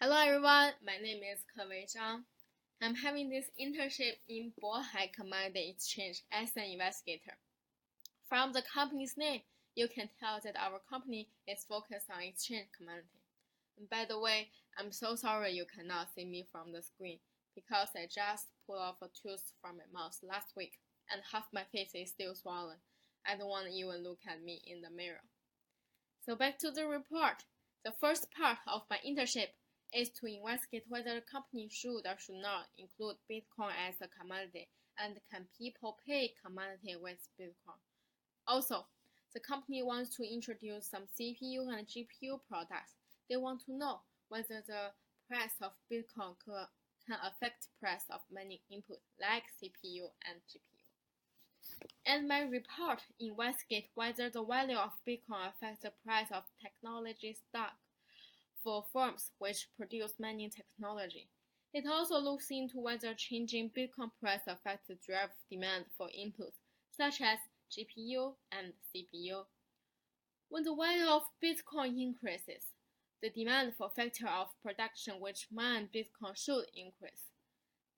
Hello everyone, my name is Kevei Zhang. I'm having this internship in Bohai Commodity Exchange as an investigator. From the company's name, you can tell that our company is focused on exchange commodity. And by the way, I'm so sorry you cannot see me from the screen because I just pulled off a tooth from my mouth last week and half my face is still swollen. I don't want to even look at me in the mirror. So back to the report. The first part of my internship is to investigate whether the company should or should not include Bitcoin as a commodity and can people pay commodity with Bitcoin. Also, the company wants to introduce some CPU and GPU products. They want to know whether the price of Bitcoin can affect the price of many inputs like CPU and GPU. And my report investigates whether the value of Bitcoin affects the price of technology stock for firms which produce mining technology. It also looks into whether changing Bitcoin price affects the drive demand for inputs such as GPU and CPU. When the value of Bitcoin increases, the demand for factor of production which mine Bitcoin should increase.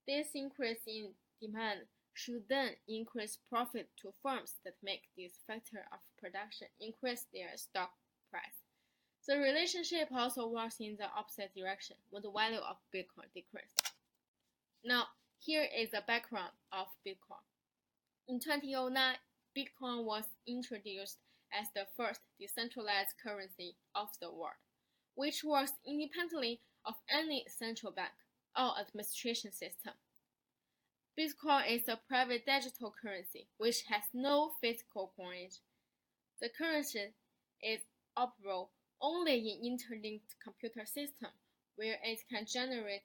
This increase in demand should then increase profit to firms that make this factor of production increase their stock price. The relationship also works in the opposite direction when the value of Bitcoin decreases. Now, here is the background of Bitcoin. In 2009, Bitcoin was introduced as the first decentralized currency of the world, which works independently of any central bank or administration system. Bitcoin is a private digital currency which has no physical coinage. The currency is operable only in interlinked computer system where it can generate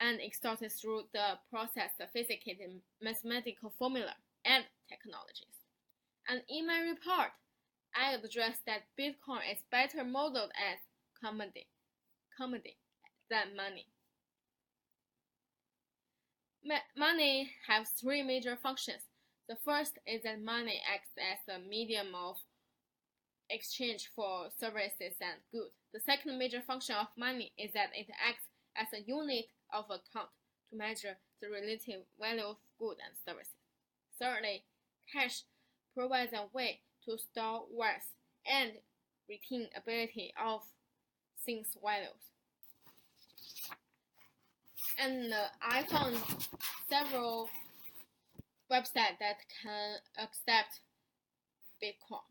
and extort through the process sophisticated mathematical formula and technologies. And in my report, I address that Bitcoin is better modeled as commodity than money. Money has three major functions. The first is that money acts as a medium of exchange for services and goods. The second major function of money is that it acts as a unit of account to measure the relative value of goods and services. Thirdly, cash provides a way to store wealth and retain ability of things' values. And I found several websites that can accept Bitcoin.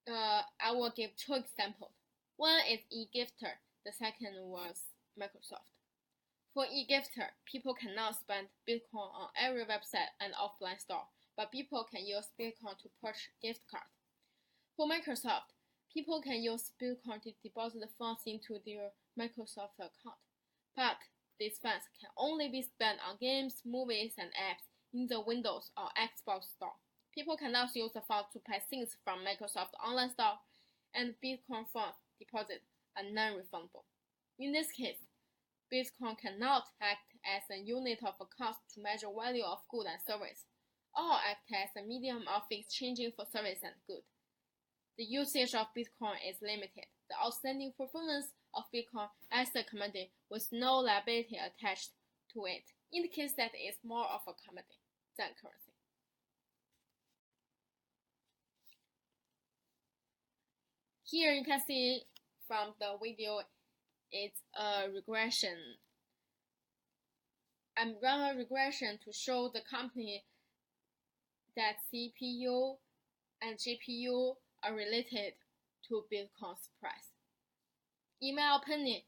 I will give two examples. One is eGifter, the second was Microsoft. For eGifter, people cannot spend Bitcoin on every website and offline store, but people can use Bitcoin to purchase gift cards. For Microsoft, people can use Bitcoin to deposit the funds into their Microsoft account, but these funds can only be spent on games, movies, and apps in the Windows or Xbox store. People cannot use the funds to pay things from Microsoft online store, and Bitcoin funds deposit are non-refundable. In this case, Bitcoin cannot act as a unit of account to measure value of goods and service, or act as a medium of exchanging for service and good. The usage of Bitcoin is limited. The outstanding performance of Bitcoin as a commodity with no liability attached to it indicates that it is more of a commodity than currency. Here you can see from the video, it's a regression. I'm running a regression to show the company that CPU and GPU are related to Bitcoin's price. In my opinion,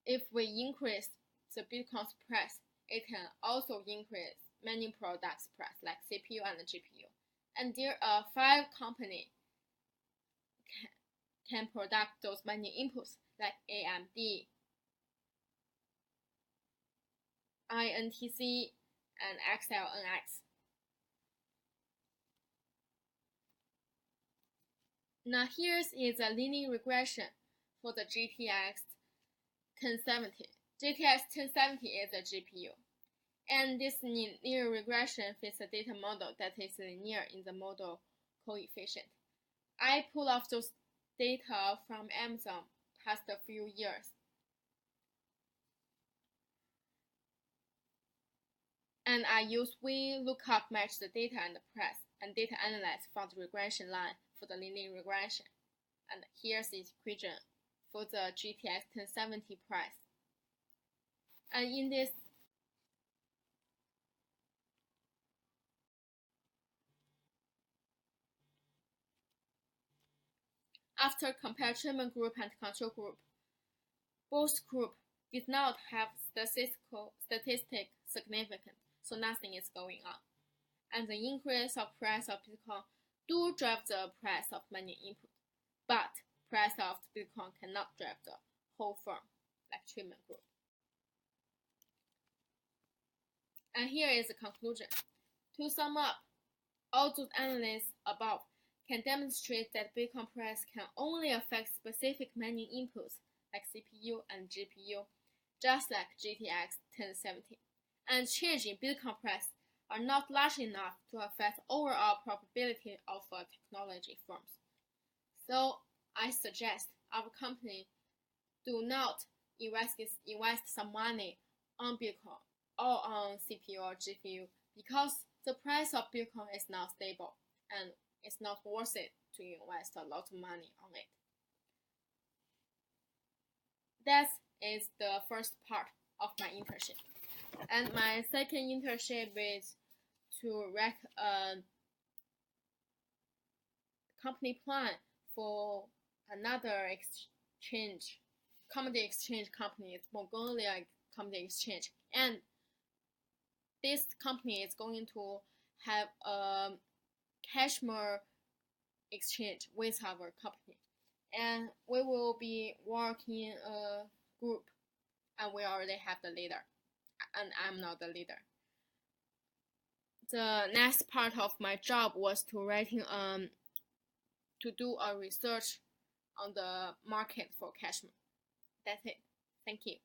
if we increase the Bitcoin's price, it can also increase many products' price like CPU and GPU. And there are 5 companies can produce those many inputs like AMD, INTC, and XLNX. Now here is a linear regression for the GTX 1070. GTX 1070 is a GPU, and this linear regression fits a data model that is linear in the model coefficient. I pulled off those data from Amazon past few years. And I use VLOOKUP match the data and the price and data analyze from the regression line for the linear regression. And here's the equation for the GTX 1070 price. And in this after compare treatment group and control group, both groups did not have statistic significance, so nothing is going on. And the increase of price of Bitcoin do drive the price of mining input, but price of Bitcoin cannot drive the whole firm, like treatment group. And here is the conclusion. To sum up, all those analyses above can demonstrate that Bitcoin price can only affect specific mining inputs like CPU and GPU, just like GTX 1070. And change in Bitcoin price are not large enough to affect overall probability of technology firms. So I suggest our company do not invest some money on Bitcoin or on CPU or GPU because the price of Bitcoin is not stable and it's not worth it to invest a lot of money on it. That is the first part of my internship. And my second internship is to write a company plan for another commodity exchange company. It's Mongolia Commodity Exchange. And this company is going to have a Kashmir exchange with our company. And we will be working a group, and we already have the leader, and I'm not the leader. The next part of my job was to do a research on the market for Kashmir. That's it. Thank you.